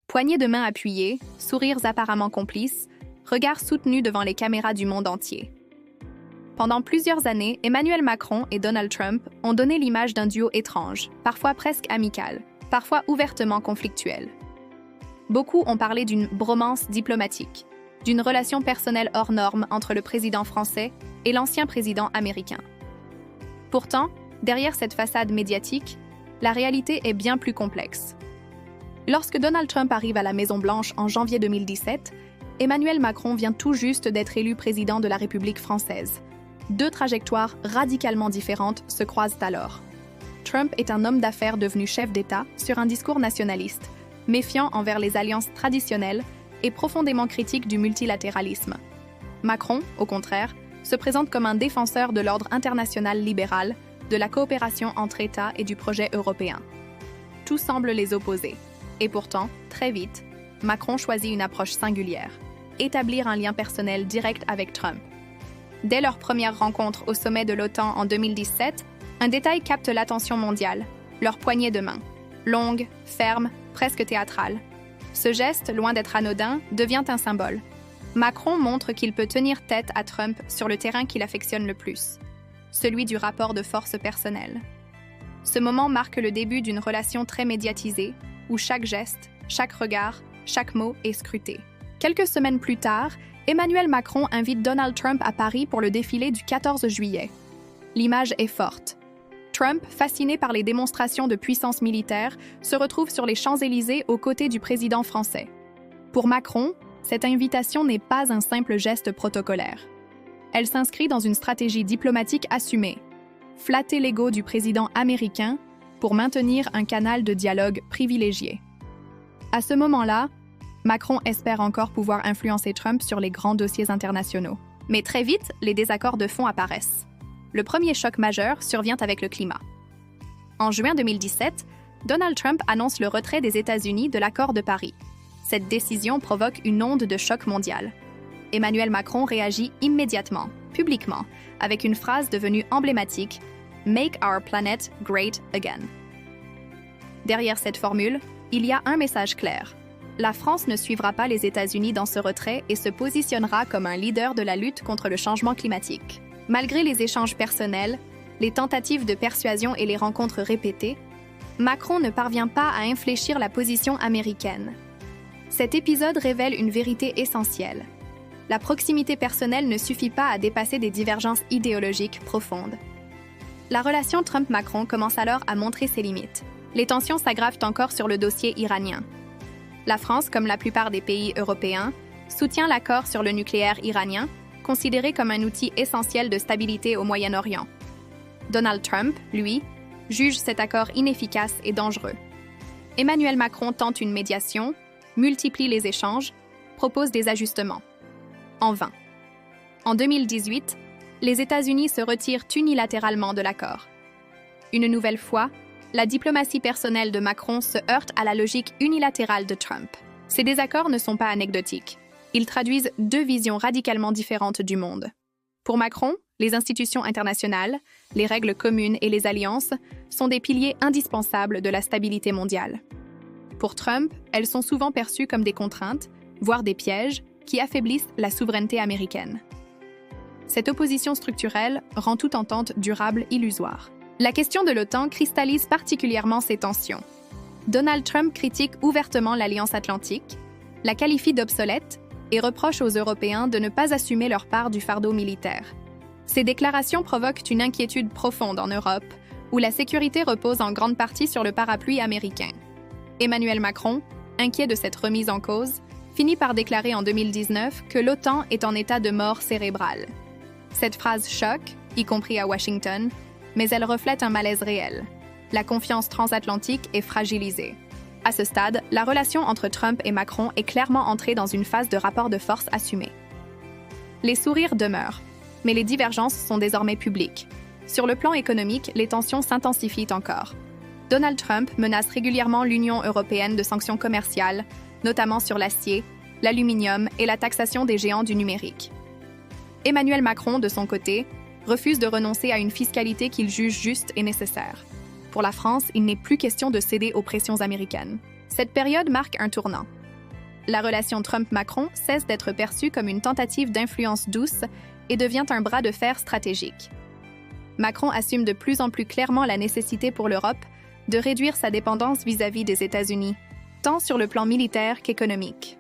Poignées de main appuyées, sourires apparemment complices, regards soutenus devant les caméras du monde entier. Pendant plusieurs années, Emmanuel Macron et Donald Trump ont donné l'image d'un duo étrange, parfois presque amical, parfois ouvertement conflictuel. Beaucoup ont parlé d'une bromance diplomatique, d'une relation personnelle hors norme entre le président français et l'ancien président américain. Pourtant, derrière cette façade médiatique, la réalité est bien plus complexe. Lorsque Donald Trump arrive à la Maison-Blanche en janvier 2017, Emmanuel Macron vient tout juste d'être élu président de la République française. Deux trajectoires radicalement différentes se croisent alors. Trump est un homme d'affaires devenu chef d'État sur un discours nationaliste, méfiant envers les alliances traditionnelles et profondément critique du multilatéralisme. Macron, au contraire, se présente comme un défenseur de l'ordre international libéral, de la coopération entre États et du projet européen. Tout semble les opposer. Et pourtant, très vite, Macron choisit une approche singulière, établir un lien personnel direct avec Trump. Dès leur première rencontre au sommet de l'OTAN en 2017, un détail capte l'attention mondiale, leur poignée de main. Longue, ferme, presque théâtrale. Ce geste, loin d'être anodin, devient un symbole. Macron montre qu'il peut tenir tête à Trump sur le terrain qu'il affectionne le plus, celui du rapport de force personnel. Ce moment marque le début d'une relation très médiatisée, où chaque geste, chaque regard, chaque mot est scruté. Quelques semaines plus tard, Emmanuel Macron invite Donald Trump à Paris pour le défilé du 14 juillet. L'image est forte. Trump, fasciné par les démonstrations de puissance militaire, se retrouve sur les Champs-Élysées aux côtés du président français. Pour Macron, cette invitation n'est pas un simple geste protocolaire. Elle s'inscrit dans une stratégie diplomatique assumée. Flatter l'ego du président américain pour maintenir un canal de dialogue privilégié. À ce moment-là, Macron espère encore pouvoir influencer Trump sur les grands dossiers internationaux. Mais très vite, les désaccords de fond apparaissent. Le premier choc majeur survient avec le climat. En juin 2017, Donald Trump annonce le retrait des États-Unis de l'accord de Paris. Cette décision provoque une onde de choc mondial. Emmanuel Macron réagit immédiatement, publiquement, avec une phrase devenue emblématique « Make our planet great again ». Derrière cette formule, il y a un message clair. La France ne suivra pas les États-Unis dans ce retrait et se positionnera comme un leader de la lutte contre le changement climatique. Malgré les échanges personnels, les tentatives de persuasion et les rencontres répétées, Macron ne parvient pas à infléchir la position américaine. Cet épisode révèle une vérité essentielle. La proximité personnelle ne suffit pas à dépasser des divergences idéologiques profondes. La relation Trump-Macron commence alors à montrer ses limites. Les tensions s'aggravent encore sur le dossier iranien. La France, comme la plupart des pays européens, soutient l'accord sur le nucléaire iranien, considéré comme un outil essentiel de stabilité au Moyen-Orient. Donald Trump, lui, juge cet accord inefficace et dangereux. Emmanuel Macron tente une médiation, multiplie les échanges, propose des ajustements. En vain. En 2018, les États-Unis se retirent unilatéralement de l'accord. Une nouvelle fois, la diplomatie personnelle de Macron se heurte à la logique unilatérale de Trump. Ces désaccords ne sont pas anecdotiques. Ils traduisent deux visions radicalement différentes du monde. Pour Macron, les institutions internationales, les règles communes et les alliances sont des piliers indispensables de la stabilité mondiale. Pour Trump, elles sont souvent perçues comme des contraintes, voire des pièges, qui affaiblissent la souveraineté américaine. Cette opposition structurelle rend toute entente durable illusoire. La question de l'OTAN cristallise particulièrement ces tensions. Donald Trump critique ouvertement l'Alliance atlantique, la qualifie d'obsolète et reproche aux Européens de ne pas assumer leur part du fardeau militaire. Ces déclarations provoquent une inquiétude profonde en Europe, où la sécurité repose en grande partie sur le parapluie américain. Emmanuel Macron, inquiet de cette remise en cause, finit par déclarer en 2019 que l'OTAN est en état de mort cérébrale. Cette phrase choque, y compris à Washington, mais elle reflète un malaise réel. La confiance transatlantique est fragilisée. À ce stade, la relation entre Trump et Macron est clairement entrée dans une phase de rapport de force assumé. Les sourires demeurent, mais les divergences sont désormais publiques. Sur le plan économique, les tensions s'intensifient encore. Donald Trump menace régulièrement l'Union européenne de sanctions commerciales, notamment sur l'acier, l'aluminium et la taxation des géants du numérique. Emmanuel Macron, de son côté, refuse de renoncer à une fiscalité qu'il juge juste et nécessaire. Pour la France, il n'est plus question de céder aux pressions américaines. Cette période marque un tournant. La relation Trump-Macron cesse d'être perçue comme une tentative d'influence douce et devient un bras de fer stratégique. Macron assume de plus en plus clairement la nécessité pour l'Europe de réduire sa dépendance vis-à-vis des États-Unis, tant sur le plan militaire qu'économique.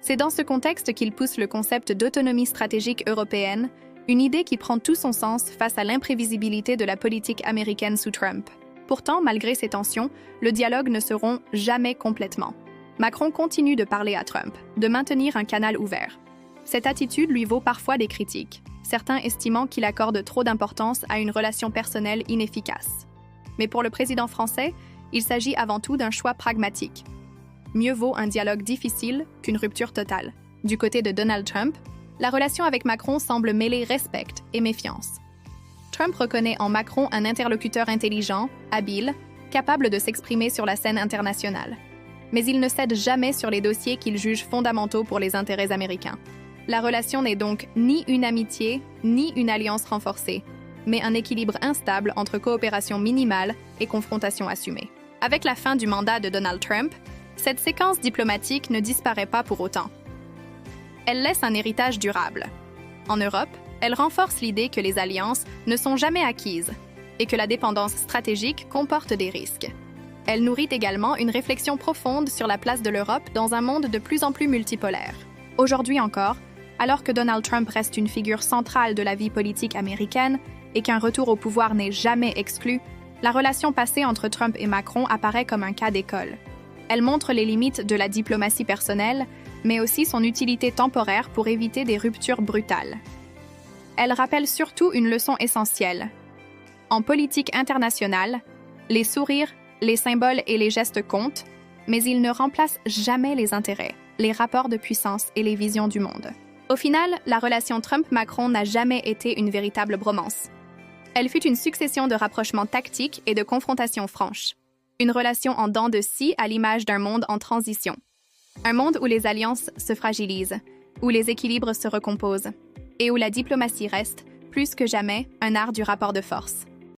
C'est dans ce contexte qu'il pousse le concept d'autonomie stratégique européenne, une idée qui prend tout son sens face à l'imprévisibilité de la politique américaine sous Trump. Pourtant, malgré ces tensions, le dialogue ne se rompt jamais complètement. Macron continue de parler à Trump, de maintenir un canal ouvert. Cette attitude lui vaut parfois des critiques, certains estimant qu'il accorde trop d'importance à une relation personnelle inefficace. Mais pour le président français, il s'agit avant tout d'un choix pragmatique. Mieux vaut un dialogue difficile qu'une rupture totale. Du côté de Donald Trump, la relation avec Macron semble mêler respect et méfiance. Trump reconnaît en Macron un interlocuteur intelligent, habile, capable de s'exprimer sur la scène internationale. Mais il ne cède jamais sur les dossiers qu'il juge fondamentaux pour les intérêts américains. La relation n'est donc ni une amitié, ni une alliance renforcée, mais un équilibre instable entre coopération minimale et confrontation assumée. Avec la fin du mandat de Donald Trump, cette séquence diplomatique ne disparaît pas pour autant. Elle laisse un héritage durable. En Europe, elle renforce l'idée que les alliances ne sont jamais acquises et que la dépendance stratégique comporte des risques. Elle nourrit également une réflexion profonde sur la place de l'Europe dans un monde de plus en plus multipolaire. Aujourd'hui encore, alors que Donald Trump reste une figure centrale de la vie politique américaine et qu'un retour au pouvoir n'est jamais exclu, la relation passée entre Trump et Macron apparaît comme un cas d'école. Elle montre les limites de la diplomatie personnelle, mais aussi son utilité temporaire pour éviter des ruptures brutales. Elle rappelle surtout une leçon essentielle. En politique internationale, les sourires, les symboles et les gestes comptent, mais ils ne remplacent jamais les intérêts, les rapports de puissance et les visions du monde. Au final, la relation Trump-Macron n'a jamais été une véritable bromance. Elle fut une succession de rapprochements tactiques et de confrontations franches. Une relation en dents de scie à l'image d'un monde en transition. Un monde où les alliances se fragilisent, où les équilibres se recomposent, et où la diplomatie reste, plus que jamais, un art du rapport de force.